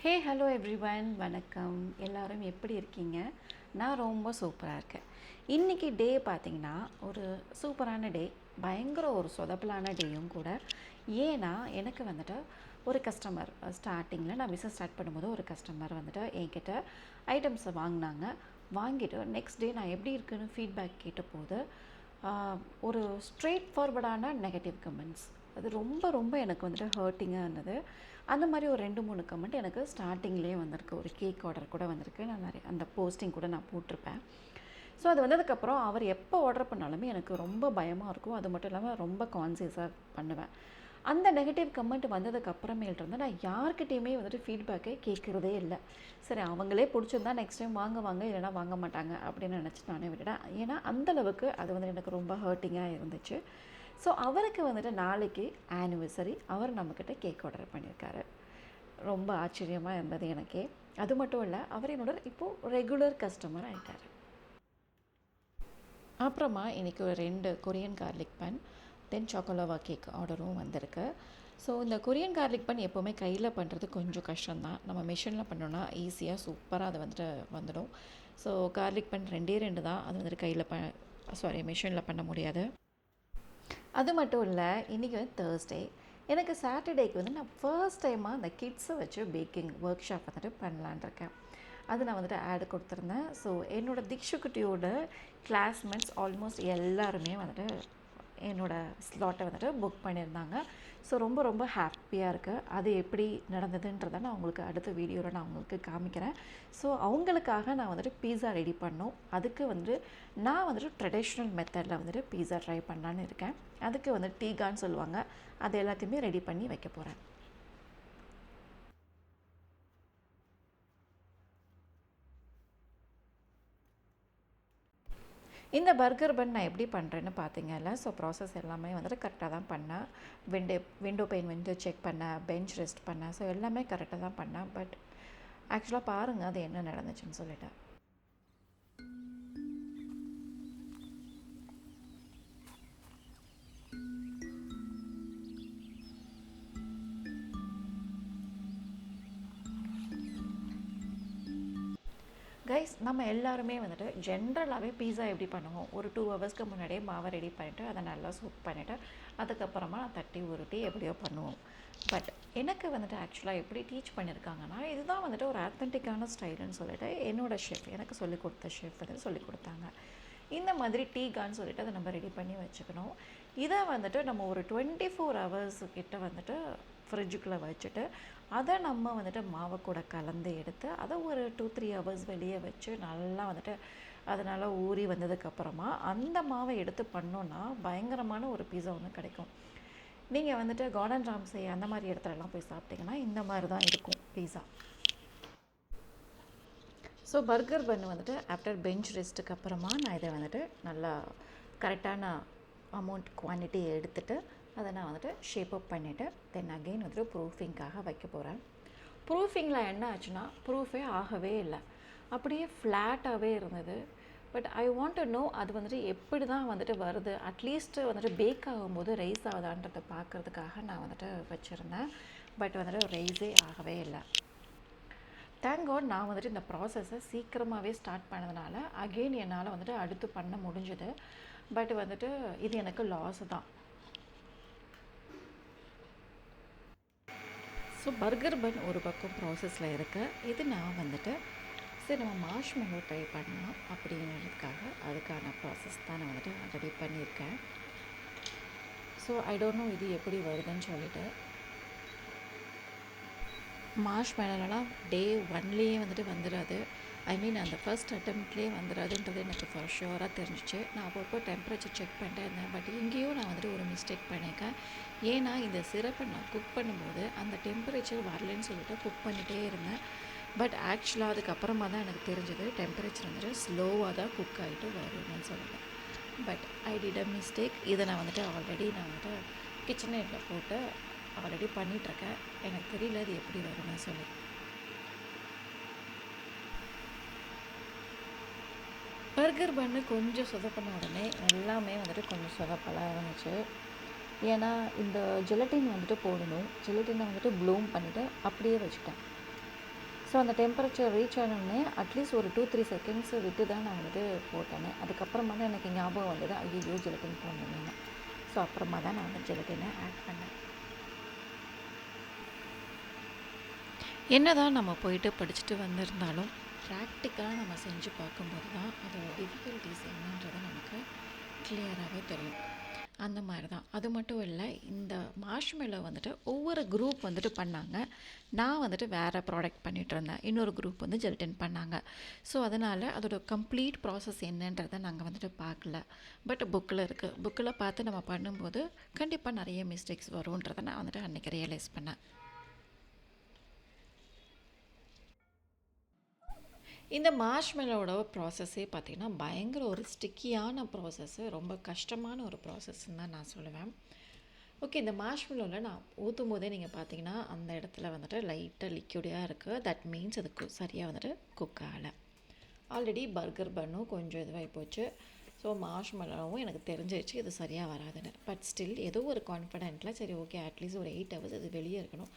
Hey hello everyone, வணக்கம். எல்லோரும் எப்படி இருக்கீங்க? நான் ரொம்ப சூப்பராக இருக்கேன். இன்றைக்கி டே பார்த்திங்கன்னா ஒரு சூப்பரான டே, பயங்கர ஒரு சொதப்பலான டேயும் கூட. ஏன்னா எனக்கு வந்துட்டு ஒரு கஸ்டமர் ஸ்டார்டிங்கில் நான் பிஸ்னஸ் ஸ்டார்ட் பண்ணும்போது ஒரு கஸ்டமர் வந்துட்டு என்கிட்ட ஐட்டம்ஸை வாங்கிட்டு நெக்ஸ்ட் டே நான் எப்படி இருக்குன்னு ஃபீட்பேக் கேட்டபோது ஒரு ஸ்ட்ரெயிட் ஃபார்வர்டான நெகட்டிவ் கமெண்ட்ஸ். அது ரொம்ப ரொம்ப எனக்கு வந்துட்டு ஹர்ட்டிங்காக இருந்தது. அந்த மாதிரி ஒரு 2-3 கமெண்ட் எனக்கு ஸ்டார்டிங்லேயே வந்திருக்கு. ஒரு கேக் ஆர்டர் கூட வந்திருக்கு. நான் நிறைய அந்த போஸ்டிங் கூட நான் போட்டிருப்பேன். ஸோ அது வந்ததுக்கப்புறம் அவர் எப்போ ஆர்டர் பண்ணாலுமே எனக்கு ரொம்ப பயமாக இருக்கும். அது மட்டும் இல்லாமல் ரொம்ப கான்சியஸாக பண்ணுவேன். அந்த நெகட்டிவ் கமெண்ட் வந்ததுக்கப்புறமேலிருந்து நான் யார்கிட்டையுமே வந்துட்டு ஃபீட்பேக்கே கேட்குறதே இல்லை. சரி, அவங்களே பிடிச்சிருந்தா நெக்ஸ்ட் டைம் வாங்க இல்லைனா வாங்க மாட்டாங்க அப்படின்னு நினச்சி நானே விட்டுட்டேன். ஏன்னா அந்தளவுக்கு அது வந்து எனக்கு ரொம்ப ஹர்ட்டிங்காக இருந்துச்சு. ஸோ அவருக்கு வந்துட்டு நாளைக்கு ஆனிவர்சரி, அவர் நம்மக்கிட்ட கேக் ஆர்டர் பண்ணியிருக்காரு. ரொம்ப ஆச்சரியமாக இருந்தது எனக்கே. அது மட்டும் இல்லை, அவர் என்னோட இப்போது ரெகுலர் கஸ்டமர் ஆகிட்டார். அப்புறமா இன்றைக்கி ஒரு 2 கொரியன் கார்லிக் பன், தென் சாக்கோலோவா கேக் ஆர்டரும் வந்திருக்கு. ஸோ இந்த கொரியன் கார்லிக் பன் எப்போவுமே கையில் பண்ணுறது கொஞ்சம் கஷ்டம்தான். நம்ம மிஷினில் பண்ணோன்னா ஈஸியாக சூப்பராக அது வந்துட்டு வந்துடும். ஸோ கார்லிக் பன் 2 தான், அது வந்துட்டு மிஷினில் பண்ண முடியாது. அது மட்டும் இல்லை, இன்றைக்கி வந்து தேர்ஸ்டே. எனக்கு சாட்டர்டேக்கு வந்து நான் ஃபர்ஸ்ட் டைமாக அந்த கிட்ஸை வச்சு பேக்கிங் ஒர்க் ஷாப் வந்துட்டு பண்ணலான் இருக்கேன். அது நான் வந்துட்டு ஆடு கொடுத்துருந்தேன். ஸோ என்னோடய திக்ஷுக்குட்டியோட கிளாஸ்மேட்ஸ் ஆல்மோஸ்ட் எல்லாருமே வந்துட்டு என்னோடய ஸ்லாட்டை வந்துட்டு புக் பண்ணியிருந்தாங்க. ஸோ ரொம்ப ரொம்ப ஹாப்பியாக இருக்குது. அது எப்படி நடந்ததுன்றதை நான் உங்களுக்கு அடுத்த வீடியோவில் நான் உங்களுக்கு காமிக்கிறேன். ஸோ அவங்களுக்காக நான் வந்துட்டு பீஸா ரெடி பண்ணோம். அதுக்கு வந்துட்டு நான் வந்துட்டு ட்ரெடிஷ்னல் மெத்தடில் வந்துட்டு பீஸா ட்ரை பண்ணலான்னு இருக்கேன். அதுக்கு வந்து டீகான்னு சொல்லுவாங்க, அது எல்லாத்தையுமே ரெடி பண்ணி வைக்க போகிறேன். இந்த பர்கர் பன் நான் எப்படி பண்ணுறேன்னு பார்த்தீங்கல்ல. ஸோ ப்ராசஸ் எல்லாமே வந்துட்டு கரெக்டாக தான் பண்ணேன். விண்டோ பெயின் வந்து செக் பண்ணேன், பெஞ்ச் ரெஸ்ட் பண்ணேன். ஸோ எல்லாமே கரெக்டாக தான் பண்ணேன். பட் ஆக்சுவலாக பாருங்கள் அது என்ன நடந்துச்சுன்னு சொல்லிட்டு. கைஸ், நம்ம எல்லாருமே வந்துட்டு ஜென்ரலாகவே பீஸா எப்படி பண்ணுவோம்? ஒரு 2 ஹவர்ஸ்க்கு முன்னாடியே மாவை ரெடி பண்ணிவிட்டு அதை நல்லா சூப் பண்ணிவிட்டு அதுக்கப்புறமா தட்டி உருட்டி எப்படியோ பண்ணுவோம். பட் எனக்கு வந்துட்டு ஆக்சுவலாக எப்படி டீச் பண்ணியிருக்காங்கன்னா, இதுதான் வந்துட்டு ஒரு ஆத்தென்டிக்கான ஸ்டைலுன்னு சொல்லிட்டு என்னோடய ஷெஃப், எனக்கு சொல்லிக் கொடுத்த ஷெஃப் வந்துட்டு சொல்லிக் கொடுத்தாங்க. இந்த மாதிரி டீகான்னு சொல்லிட்டு அதை நம்ம ரெடி பண்ணி வச்சுக்கணும். இதை வந்துட்டு நம்ம ஒரு 24 ஹவர்ஸ் கிட்ட வந்துட்டு ஃப்ரிட்ஜுக்குள்ளே வச்சுட்டு அதை நம்ம வந்துட்டு மாவை கூட கலந்து எடுத்து அதை ஒரு 2-3 ஹவர்ஸ் வெளியே வச்சு நல்லா வந்துட்டு அதனால் ஊறி வந்ததுக்கப்புறமா அந்த மாவை எடுத்து பண்ணோன்னா பயங்கரமான ஒரு பீஸா ஒன்று கிடைக்கும். நீங்கள் வந்துட்டு கார்டன் ராம்சே அந்த மாதிரி இடத்துலலாம் போய் சாப்பிட்டிங்கன்னா இந்த மாதிரி தான் இருக்கும் பீஸா. ஸோ பர்கர் பன்னு வந்துட்டு ஆஃப்டர் பெஞ்ச் ரெஸ்ட்டுக்கு அப்புறமா நான் இதை வந்துட்டு நல்லா கரெக்டான அமௌண்ட் குவான்டிட்டி எடுத்துகிட்டு அதை நான் வந்துட்டு ஷேப் அப் பண்ணிவிட்டு தென் அகெயின் வந்துட்டு ப்ரூஃபிங்காக வைக்க போகிறேன். ப்ரூஃபிங்கில் என்ன ஆச்சுன்னா ப்ரூஃபே ஆகவே இல்லை, அப்படியே ஃப்ளாட்டாகவே இருந்தது. But I want to know அது வந்துட்டு எப்படி தான் வந்துட்டு வருது, அட்லீஸ்ட்டு வந்துட்டு பேக் ஆகும்போது ரைஸ் ஆகுதான்றதை பார்க்குறதுக்காக நான் வந்துட்டு வச்சுருந்தேன். பட் வந்துட்டு ரைஸே ஆகவே இல்லை. தேங்க் காட் நான் வந்துட்டு இந்த ப்ராசஸை சீக்கிரமாகவே ஸ்டார்ட் பண்ணதுனால அகெயின் என்னால் வந்துட்டு அடுத்து பண்ண முடிஞ்சுது. பட் வந்துட்டு இது எனக்கு லாஸ் தான். ஸோ பர்கர் பன் ஒரு பக்கம் ப்ராசஸில் இருக்க, இது நான் வந்துட்டு சரி நம்ம மார்ஷ்மெல்லோ ட்ரை பண்ணலாம் அப்படிங்கிறதுக்காக அதுக்கான ப்ராசஸ் தான் நான் வந்துட்டு ரெடி பண்ணியிருக்கேன். ஸோ ஐ டோன்ட் நோ இது எப்படி வருதுன்னு சொல்லிட்டு. மார்ஷ்மெல்லோலாம் டே 1லேயே வந்துட்டு வந்துடாது. ஐ மீன் அந்த ஃபர்ஸ்ட் அட்டெம்ப்ட்லேயே வந்துடாதுன்றது எனக்கு ஃபார் ஷுவராக தெரிஞ்சிச்சு. நான் அப்பப்போ டெம்பரேச்சர் செக் பண்ணிட்டே இருந்தேன். பட் இங்கேயும் நான் வந்துட்டு ஒரு மிஸ்டேக் பண்ணியிருக்கேன். ஏன்னா இந்த சிரப்பை நான் குக் பண்ணும்போது அந்த டெம்பரேச்சர் வரலன்னு சொல்லிட்டு குக் பண்ணிகிட்டே இருந்தேன். பட் ஆக்சுவலாக அதுக்கப்புறமா தான் எனக்கு தெரிஞ்சது டெம்பரேச்சர் வந்துட்டு ஸ்லோவாக தான் குக் ஆகிட்டு வரும்னு சொல்லிட்டு. But I did a mistake. இதை நான் வந்துட்டு வந்துட்டு கிச்சன் நெட்டில் போட்டு ஆல்ரெடி பண்ணிகிட்ருக்கேன். எனக்கு தெரியல இது எப்படி வரும்னு சொல்லி. பர்கர் பன்னு கொஞ்சம் சொதப்பின உடனே எல்லாமே வந்துட்டு கொஞ்சம் சொதப்பலாக இருந்துச்சு. ஏன்னா இந்த ஜெலட்டின் வந்துட்டு போடணும், ஜெலட்டினை வந்துட்டு ப்ளூம் பண்ணிவிட்டு அப்படியே வச்சுட்டேன். ஸோ அந்த டெம்பரேச்சர் ரீச் ஆனோடனே அட்லீஸ்ட் ஒரு 2-3 செகண்ட்ஸ் விட்டு தான் நான் வந்துட்டு போட்டேனே. அதுக்கப்புறமா தான் எனக்கு ஞாபகம் வந்தது, ஐயோ ஜெலட்டின் போடணும்னு. ஸோ அப்புறமா தான் நான் வந்து ஜெலட்டினை ஆட் பண்ணேன். என்னதான் நம்ம போயிட்டு படிச்சுட்டு வந்திருந்தாலும் ப்ராக்டிக்கலாக நம்ம செஞ்சு பார்க்கும்போது தான் அதோட டிஃபிகல்ட்டிஸ் என்னன்றது நமக்கு கிளியராகவே தெரியும். அந்த மாதிரி தான். அது மட்டும் இல்லை, இந்த மார்ஷ்மெல்லோ வந்துட்டு ஒவ்வொரு குரூப் வந்துட்டு பண்ணாங்க. நான் வந்துட்டு வேறு ப்ராடக்ட் பண்ணிகிட்டு இருந்தேன். இன்னொரு குரூப் வந்து ஜெலட்டின் பண்ணாங்க. ஸோ அதனால் அதோட கம்ப்ளீட் ப்ராசஸ் என்னன்றதை நாங்கள் வந்துட்டு பார்க்கல. பட் புக்கில் இருக்குது. புக்கில் பார்த்து நம்ம பண்ணும்போது கண்டிப்பாக நிறைய மிஸ்டேக்ஸ் வரும்ன்றதை நான் வந்துட்டு அன்றைக்கி ரியலைஸ் பண்ணேன். இந்த மார்ஷ்மெல்லோட ப்ராசஸ்ஸே பார்த்திங்கன்னா பயங்கர ஒரு ஸ்டிக்கியான ப்ராசஸ்ஸு, ரொம்ப கஷ்டமான ஒரு ப்ராசஸ்ன்னு தான் நான் சொல்லுவேன். ஓகே, இந்த மார்ஷ்மெல்லோவில் நான் ஊற்றும் போதே நீங்கள் பார்த்தீங்கன்னா அந்த இடத்துல வந்துட்டு லைட்டாக லிக்யூடியாக இருக்குது. தட் மீன்ஸ் அது சரியாக வந்துட்டு குக் ஆகலை. ஆல்ரெடி பர்கர் பண்ணும் கொஞ்சம் இதுவாகி போச்சு. ஸோ மார்ஷ்மெல்லோவும் எனக்கு தெரிஞ்சிருச்சு இது சரியாக வராதுன்னு. பட் ஸ்டில் ஏதோ ஒரு கான்ஃபிடென்ட்டில் சரி ஓகே அட்லீஸ்ட் ஒரு 8 ஹவர்ஸ் அது வெளியே இருக்கணும்,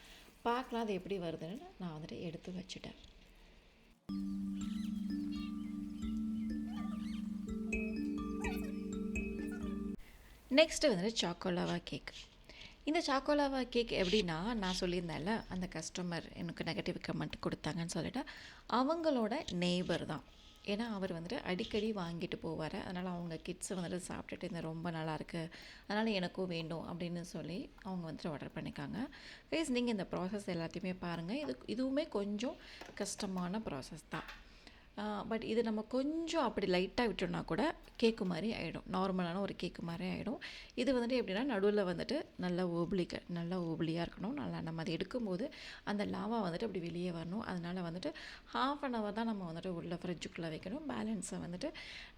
பார்க்கலாம் அது எப்படி வருதுன்னு நான் வந்துட்டு எடுத்து வச்சுட்டேன். நெக்ஸ்ட்டு வந்துட்டு சாக்கோலாவா கேக். இந்த சாக்கோலாவா கேக் எப்படின்னா, நான் சொல்லியிருந்தேன்ல அந்த கஸ்டமர் எனக்கு நெகட்டிவ் கமெண்ட் கொடுத்தாங்கன்னு சொல்லிட்டு, அவங்களோட நெய்பர் தான். ஏன்னா அவர் வந்துட்டு அடிக்கடி வாங்கிட்டு போவார். அதனால் அவங்க கிட்ஸை வந்துட்டு சாப்பிட்டுட்டு இந்த ரொம்ப நல்லாயிருக்கு, அதனால் எனக்கும் வேண்டும் அப்படின்னு சொல்லி அவங்க வந்துட்டு ஆர்டர் பண்ணிக்காங்க. ப்ளீஸ் நீங்கள் இந்த ப்ராசஸ் எல்லாத்தையுமே பாருங்கள். இதுவுமே கொஞ்சம் கஷ்டமான ப்ராசஸ் தான். பட் இது நம்ம கொஞ்சம் அப்படி லைட்டாக விட்டோம்னா கூட கேக்கு மாதிரி ஆகிடும், நார்மலான ஒரு கேக்கு மாதிரி ஆகிடும். இது வந்துட்டு எப்படின்னா நடுவில் வந்துட்டு நல்லா ஓபிளியாக இருக்கணும். நல்லா நம்ம அதை எடுக்கும்போது அந்த லாவா வந்துட்டு அப்படி வெளியே வரணும். அதனால் வந்துட்டு 1/2 hour தான் நம்ம வந்துட்டு உள்ளே ஃப்ரிட்ஜுக்குள்ளே வைக்கணும். பேலன்ஸை வந்துட்டு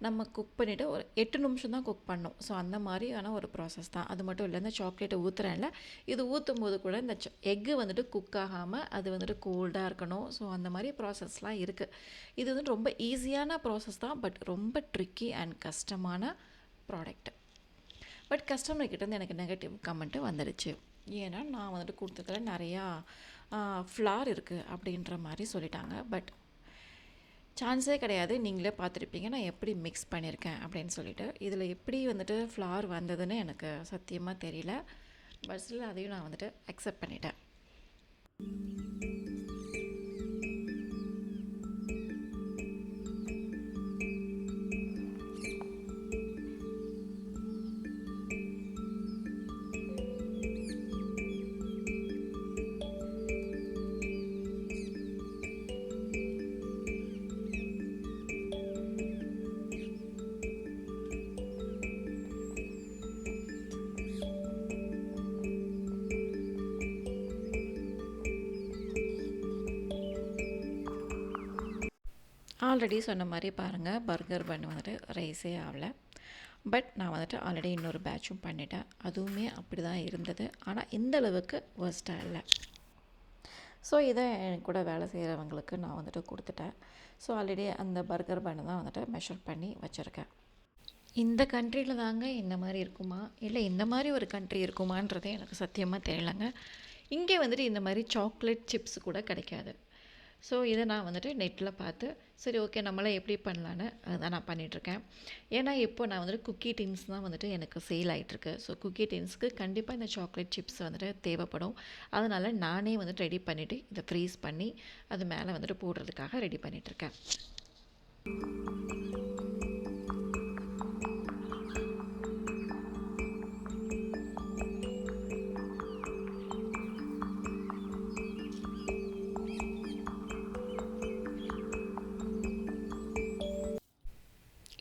நம்ம குக் பண்ணிவிட்டு ஒரு 8 நிமிஷம் தான் குக் பண்ணணும். ஸோ அந்த மாதிரியான ஒரு ப்ராசஸ் தான். அது மட்டும் இல்லை, இந்த சாக்லேட்டை ஊற்றுறேன்ல, இது ஊற்றும் போது கூட இந்த எக்கு வந்துட்டு குக் ஆகாமல் அது வந்துட்டு கோல்டாக இருக்கணும். ஸோ அந்த மாதிரி ப்ராசஸ்லாம் இருக்குது. இது வந்து ரொம்ப ஈஸியான ப்ராசஸ் தான், பட் ரொம்ப ட்ரிக்கி அண்ட் கஷ்டமான ப்ராடக்ட். பட் கஸ்டமர்கிட்டேருந்து எனக்கு நெகட்டிவ் கமெண்ட்டு வந்துடுச்சு. ஏன்னா நான் வந்துட்டு கொடுத்துருக்கிற நிறையா ஃப்ளார் இருக்குது அப்படின்ற மாதிரி சொல்லிட்டாங்க. பட் சான்ஸே கிடையாது, நீங்களே பார்த்துருப்பீங்க நான் எப்படி மிக்ஸ் பண்ணியிருக்கேன் அப்படின்னு சொல்லிட்டு. இதில் எப்படி வந்துட்டு ஃப்ளார் வந்ததுன்னு எனக்கு சத்தியமாக தெரியல. பட் ஸ்டில் அதையும் நான் வந்துட்டு அக்செப்ட் பண்ணிட்டேன். ஆல்ரெடி சொன்ன மாதிரி பாருங்கள், பர்கர் பன் வந்துட்டு ரைஸே ஆகலை. பட் நான் வந்துட்டு ஆல்ரெடி இன்னொரு பேட்சும் பண்ணிட்டேன், அதுவுமே அப்படி தான் இருந்தது. ஆனால் இந்த அளவுக்கு ஒர்ஸ்ட்டாக இல்லை. ஸோ இதை என் கூட வேலை செய்கிறவங்களுக்கு நான் வந்துட்டு கொடுத்துட்டேன். ஸோ ஆல்ரெடி அந்த பர்கர் பண்ணை தான் வந்துட்டு மெஷர் பண்ணி வச்சுருக்கேன். இந்த கண்ட்ரியில் தாங்க இந்த மாதிரி இருக்குமா, இல்லை இந்த மாதிரி ஒரு கண்ட்ரி இருக்குமான்றதே எனக்கு சத்தியமாக தெரியலைங்க. இங்கே வந்துட்டு இந்த மாதிரி சாக்லேட் சிப்ஸ் கூட கிடைக்காது. ஸோ இதை நான் வந்துட்டு நெட்டில் பார்த்து சரி ஓகே நம்மளாம் எப்படி பண்ணலான்னு அதான் நான் பண்ணிகிட்ருக்கேன். ஏன்னா இப்போ நான் வந்துட்டு குக்கி டின்ஸ் தான் வந்துட்டு எனக்கு சேல் ஆகிட்டுருக்கு. ஸோ குக்கி டின்ஸ்க்கு கண்டிப்பாக இந்த சாக்லேட் சிப்ஸ் வந்துட்டு தேவைப்படும். அதனால் நானே வந்துட்டு ரெடி பண்ணிவிட்டு இதை ஃப்ரீஸ் பண்ணி அது மேலே வந்துட்டு போடுறதுக்காக ரெடி பண்ணிகிட்ருக்கேன்.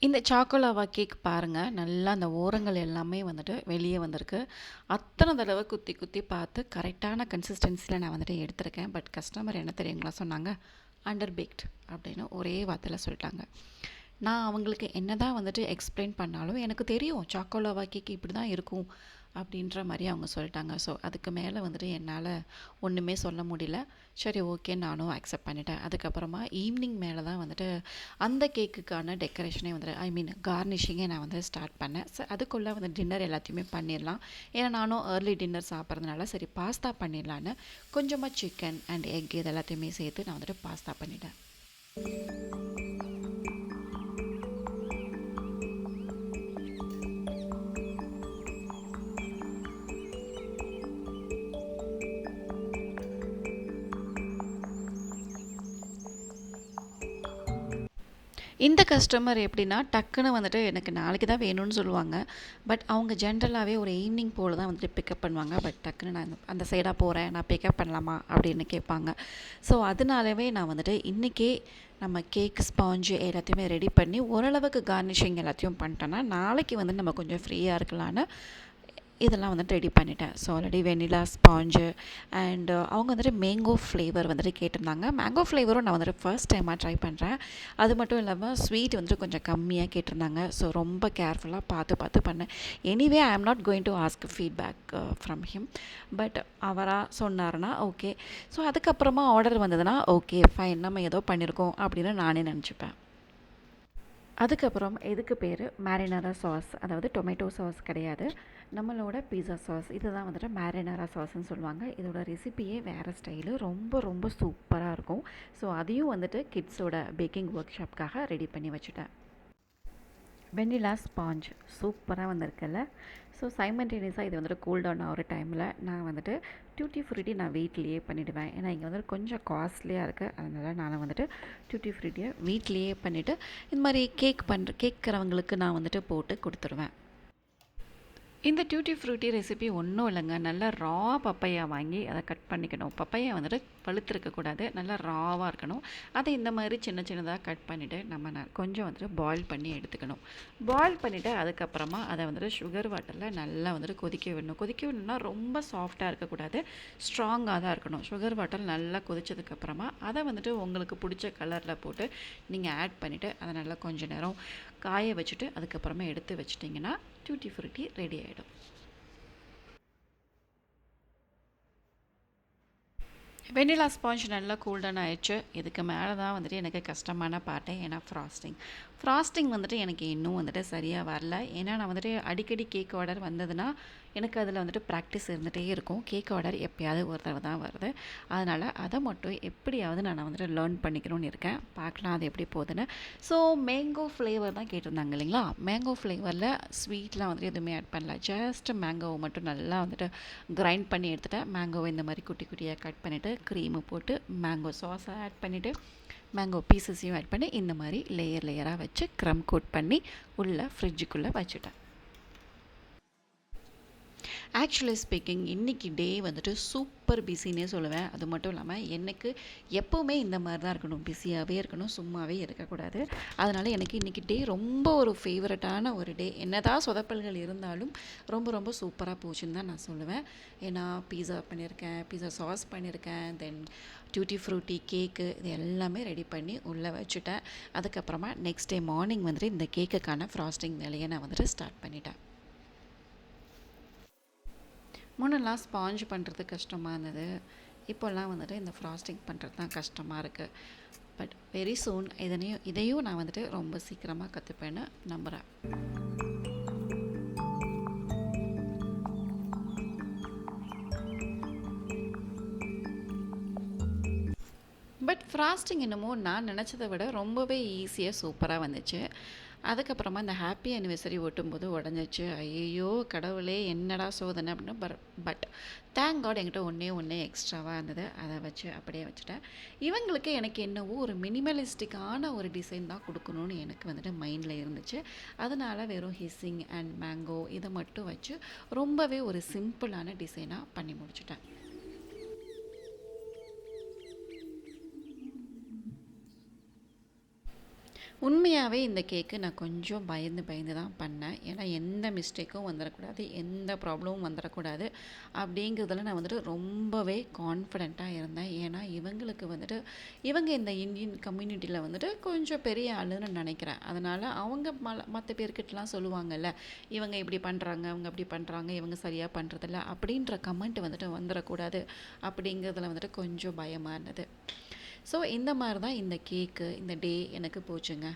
இந்த சாக்கோலாவா கேக் பாருங்கள், நல்லா அந்த ஓரங்கள் எல்லாமே வந்துட்டு வெளியே வந்திருக்கு. அத்தனை தடவை குத்தி குத்தி பார்த்து கரெக்டான கன்சிஸ்டன்சியில் நான் வந்துட்டு எடுத்திருக்கேன். பட் கஸ்டமர் என்ன தெரியுங்களா சொன்னாங்க, அண்டர் பேக்ட் அப்படின்னு ஒரே வார்த்தையில் சொல்லிட்டாங்க. நான் அவங்களுக்கு என்ன தான் வந்துட்டு எக்ஸ்பிளைன் பண்ணாலும் எனக்கு தெரியும் சாக்கோலாவா கேக் இப்படி தான் இருக்கும் அப்படின்ற மாதிரி அவங்க சொல்லிட்டாங்க. ஸோ அதுக்கு மேலே வந்துட்டு என்னால் ஒன்றுமே சொல்ல முடியல. சரி ஓகே நானும் அக்செப்ட் பண்ணிட்டேன். அதுக்கப்புறமா ஈவினிங் மேலே தான் வந்துட்டு அந்த கேக்குக்கான டெக்கரேஷனே வந்துட்டு கார்னிஷிங்கே நான் வந்து ஸ்டார்ட் பண்ணேன். ஸோ அதுக்குள்ளே வந்து டின்னர் எல்லாத்தையுமே பண்ணிடலாம். ஏன்னா நானும் ஏர்லி டின்னர் சாப்பிட்றதுனால சரி பாஸ்தா பண்ணிடலான்னு கொஞ்சமாக சிக்கன் அண்ட் எக் இது எல்லாத்தையுமே சேர்த்து நான் வந்துட்டு பாஸ்தா பண்ணிட்டேன். இந்த கஸ்டமர் எப்படின்னா டக்குன்னு வந்துட்டு எனக்கு நாளைக்கு தான் வேணும்னு சொல்லுவாங்க. பட் அவங்க ஜென்ரலாகவே ஒரு ஈவினிங் போல் தான் வந்துட்டு பிக்கப் பண்ணுவாங்க. பட் டக்குன்னு நான் அந்த சைடாக போகிறேன், நான் பிக்கப் பண்ணலாமா அப்படின்னு கேட்பாங்க. ஸோ அதனாலவே நான் வந்துட்டு இன்றைக்கே நம்ம கேக் ஸ்பாஞ்சு எல்லாத்தையுமே ரெடி பண்ணி ஓரளவுக்கு கார்னிஷிங் எல்லாத்தையும் பண்ணிட்டோன்னா நாளைக்கு வந்து நம்ம கொஞ்சம் ஃப்ரீயாக இருக்கலான்னு இதெல்லாம் வந்துட்டு ரெடி பண்ணிட்டேன். So already vanilla sponge and அவங்க வந்துட்டு மேங்கோ ஃப்ளேவர் வந்துட்டு கேட்டிருந்தாங்க. மேங்கோ ஃப்ளேவரும் நான் வந்துட்டு ஃபர்ஸ்ட் டைமாக ட்ரை பண்ணுறேன். அது மட்டும் இல்லாமல் ஸ்வீட் வந்துட்டு கொஞ்சம் கம்மியாக கேட்டிருந்தாங்க. ஸோ ரொம்ப கேர்ஃபுல்லாக பார்த்து பண்ணேன். Anyway I am not going to ask feedback from him. But அவராக சொன்னார்னா ஓகே. ஸோ அதுக்கப்புறமா ஆர்டர் வந்ததுன்னா ஓகே ஃபைன், நம்ம ஏதோ பண்ணியிருக்கோம் அப்படின்னு நானே நினச்சிப்பேன். அதுக்கப்புறம் இதுக்கு பேர் மேரினரா சாஸ், அதாவது டொமேட்டோ சாஸ் கிடையாது, நம்மளோட பீஸா சாஸ். இதுதான் வந்துட்டு மேரினரா சாஸ்ன்னு சொல்லுவாங்க. இதோட ரெசிபியே வேறு ஸ்டைலு, ரொம்ப ரொம்ப சூப்பராக இருக்கும். ஸோ அதையும் வந்துட்டு கிட்ஸோட பேக்கிங் ஒர்க் ஷாப்காக ரெடி பண்ணி வச்சுட்டேன். வெண்ணிலா ஸ்பாஞ்ச் சூப்பராக வந்திருக்குல்ல. ஸோ சைமல்டேனியஸாக இது வந்துட்டு கூல் டவுன் ஆகிற டைமில் நான் வந்துட்டு டியூட்டி ஃப்ரூட்டி நான் வீட்லேயே பண்ணிவிடுவேன். ஏன்னா இங்கே வந்துட்டு கொஞ்சம் காஸ்ட்லியாக இருக்குது. அதனால் நான் வந்துட்டு டியூட்டி ஃப்ரூட்டியை வீட்லேயே பண்ணிவிட்டு இந்த மாதிரி கேட்குறவங்களுக்கு நான் வந்துட்டு போட்டு கொடுத்துருவேன். இந்த டியூட்டி ஃப்ரூட்டி ரெசிபி ஒன்றும் இல்லைங்க. நல்லா ரா பப்பையா வாங்கி அதை கட் பண்ணிக்கணும். பப்பையா வந்துட்டு பழுத்திருக்கக்கூடாது, நல்லா ராவாக இருக்கணும். அதை இந்த மாதிரி சின்ன சின்னதாக கட் பண்ணிவிட்டு நம்ம கொஞ்சம் வந்துட்டு பாயில் பண்ணி எடுத்துக்கணும். பாயில் பண்ணிவிட்டு அதுக்கப்புறமா அதை வந்துட்டு சுகர் வாட்டரில் நல்லா வந்துட்டு கொதிக்க விடணும். கொதிக்க விடணும்னா ரொம்ப சாஃப்டாக இருக்கக்கூடாது, ஸ்ட்ராங்காக தான் இருக்கணும். சுகர் வாட்டர் நல்லா கொதிச்சதுக்கப்புறமா அதை வந்துட்டு உங்களுக்கு பிடிச்ச கலரில் போட்டு நீங்கள் ஆட் பண்ணிவிட்டு அதை நல்லா கொஞ்சம் நேரம் காய வச்சுட்டு அதுக்கப்புறமா எடுத்து வச்சிட்டிங்கன்னா டியூட்டி ஃப்ரூட்டி ரெடி ஆகிடும். வெண்ணிலா ஸ்பாஞ்ச் நல்லா கூல்டன் ஆயிடுச்சு. இதுக்கு மேலே தான் வந்துட்டு எனக்கு கஷ்டமான பார்ட்டே, ஏன்னா ஃப்ராஸ்டிங் வந்துட்டு எனக்கு இன்னும் வந்துட்டு சரியாக வரல. ஏன்னா நான் வந்துட்டு அடிக்கடி கேக் ஆர்டர் வந்ததுன்னா எனக்கு அதில் வந்துட்டு ப்ராக்டிஸ் இருந்துகிட்டே இருக்கும். கேக் ஆர்டர் எப்போயாவது ஒரு தடவை தான் வருது. அதனால் அதை மட்டும் எப்படியாவது நான் வந்துட்டு லேர்ன் பண்ணிக்கணும்னு இருக்கேன். பார்க்கலாம் அது எப்படி போகுதுன்னு. ஸோ மேங்கோ ஃப்ளேவர் தான் கேட்டிருந்தாங்க இல்லைங்களா. மேங்கோ ஃப்ளேவரில் ஸ்வீட்லாம் வந்துட்டு எதுவுமே ஆட் பண்ணல. ஜஸ்ட் மேங்கோவை மட்டும் நல்லா வந்துட்டு கிரைண்ட் பண்ணி எடுத்துகிட்டேன். மேங்கோவை இந்த மாதிரி குட்டி குட்டியாக கட் பண்ணிவிட்டு க்ரீமு போட்டு மேங்கோ சாஸை ஆட் பண்ணிவிட்டு மேங்கோ பீசஸையும் ஆட் பண்ணி இந்த மாதிரி லேயராக வச்சு க்ரம் கோட் பண்ணி உள்ளே ஃப்ரிட்ஜுக்குள்ளே வச்சுட்டேன். ஆக்சுவலி ஸ்பீக்கிங் இன்றைக்கி டே வந்துட்டு சூப்பர் பிஸின்னே சொல்லுவேன். அது மட்டும் இல்லாமல் எனக்கு எப்போவுமே இந்த மாதிரி தான் இருக்கணும், பிஸியாகவே இருக்கணும், சும்மாவே இருக்கக்கூடாது. அதனால் எனக்கு இன்றைக்கி டே ரொம்ப ஒரு ஃபேவரட்டான ஒரு டே. என்னதான் சொதப்பல்கள் இருந்தாலும் ரொம்ப ரொம்ப சூப்பராக போச்சுன்னு தான் நான் சொல்லுவேன். ஏன்னா பீஸா பண்ணியிருக்கேன், பீஸா சாஸ் பண்ணியிருக்கேன், தென் டியூட்டி ஃப்ரூட்டி கேக்கு இது எல்லாமே ரெடி பண்ணி உள்ளே வச்சுட்டேன். அதுக்கப்புறமா நெக்ஸ்ட் டே மார்னிங் வந்துட்டு இந்த கேக்குக்கான ஃப்ராஸ்டிங் வேலையை நான் வந்துட்டு ஸ்டார்ட் பண்ணிட்டேன். முன்னெல்லாம் ஸ்பாஞ்ச் பண்ணுறது கஷ்டமாக இருந்தது. இப்போல்லாம் வந்துட்டு இந்த ஃப்ராஸ்டிங் பண்ணுறது தான் கஷ்டமாக இருக்குது. பட் வெரி சூன் இதையும் நான் வந்துட்டு ரொம்ப சீக்கிரமாக கற்றுப்பேன்னு நம்புகிறேன். பட் ஃப்ராஸ்டிங் என்னமோ நான் நினச்சதை விட ரொம்பவே ஈஸியாக சூப்பராக வந்துச்சு. அதுக்கப்புறமா இந்த ஹாப்பி அனிவர்சரி ஒட்டும்போது உடஞ்சிச்சு. ஐயோ கடவுளே என்னடா சோதனை அப்படின்னு. பட் தேங்க் காட் என்கிட்ட ஒன்றே எக்ஸ்ட்ராவாக இருந்தது. அதை வச்சு அப்படியே வச்சுட்டேன். இவங்களுக்கு எனக்கு என்னவோ ஒரு மினிமலிஸ்டிக்கான ஒரு டிசைன் தான் கொடுக்கணும்னு எனக்கு வந்துட்டு மைண்டில் இருந்துச்சு. அதனால் வெறும் ஹிஸ்ஸிங் அண்ட் மேங்கோ இதை மட்டும் வச்சு ரொம்பவே ஒரு சிம்பிளான டிசைனாக பண்ணி முடிச்சிட்டேன். உண்மையாகவே இந்த கேக்கு நான் கொஞ்சம் பயந்து பயந்து தான் பண்ணேன். ஏன்னா எந்த மிஸ்டேக்கும் வந்துடக்கூடாது, எந்த ப்ராப்ளமும் வந்துடக்கூடாது அப்படிங்கிறதுல நான் வந்துட்டு ரொம்பவே கான்ஃபிடெண்ட்டாக இருந்தேன். ஏன்னா இவங்களுக்கு வந்துட்டு இவங்க இந்த இந்தியன் கம்யூனிட்டியில் வந்துட்டு கொஞ்சம் பெரிய ஆளுன்னு நினைக்கிறேன். அதனால் அவங்க மற்ற பேர்கிட்டலாம் சொல்லுவாங்கல்ல, இவங்க இப்படி பண்ணுறாங்க, அவங்க அப்படி பண்ணுறாங்க, இவங்க சரியாக பண்ணுறதில்ல அப்படின்ற கமெண்ட் வந்துட்டு வந்துடக்கூடாது அப்படிங்கிறதுல வந்துட்டு கொஞ்சம் பயமாக இருந்தது. ஸோ இந்த மாதிரி தான் இந்த கேக்கு, இந்த டே எனக்கு போச்சுங்க.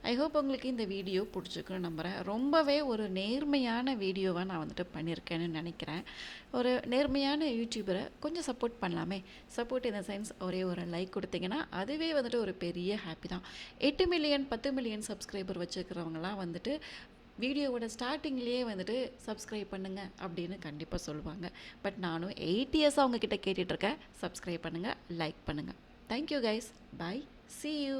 ஐ ஹோப் உங்களுக்கு இந்த வீடியோ பிடிச்சிருக்குன்னு நம்புகிறேன். ரொம்பவே ஒரு நேர்மையான வீடியோவாக நான் வந்துட்டு பண்ணியிருக்கேன்னு நினைக்கிறேன். ஒரு நேர்மையான யூடியூபரை கொஞ்சம் சப்போர்ட் பண்ணலாமே. சப்போர்ட் இந்த சென்ஸ் ஒரே ஒரு லைக் கொடுத்தீங்கன்னா அதுவே வந்துட்டு ஒரு பெரிய ஹாப்பி தான். 8 மில்லியன் 10 மில்லியன் சப்ஸ்கிரைபர் வச்சுருக்கிறவங்களாம் வந்துட்டு வீடியோவோட ஸ்டார்டிங்லேயே வந்துட்டு சப்ஸ்கிரைப் பண்ணுங்கள் அப்படின்னு கண்டிப்பாக சொல்லுவாங்க. பட் நானும் 8 இயர்ஸாக அவங்கக்கிட்ட கேட்டுட்ருக்கேன். சப்ஸ்கிரைப் பண்ணுங்கள், லைக் பண்ணுங்கள். Thank you guys. Bye. See you.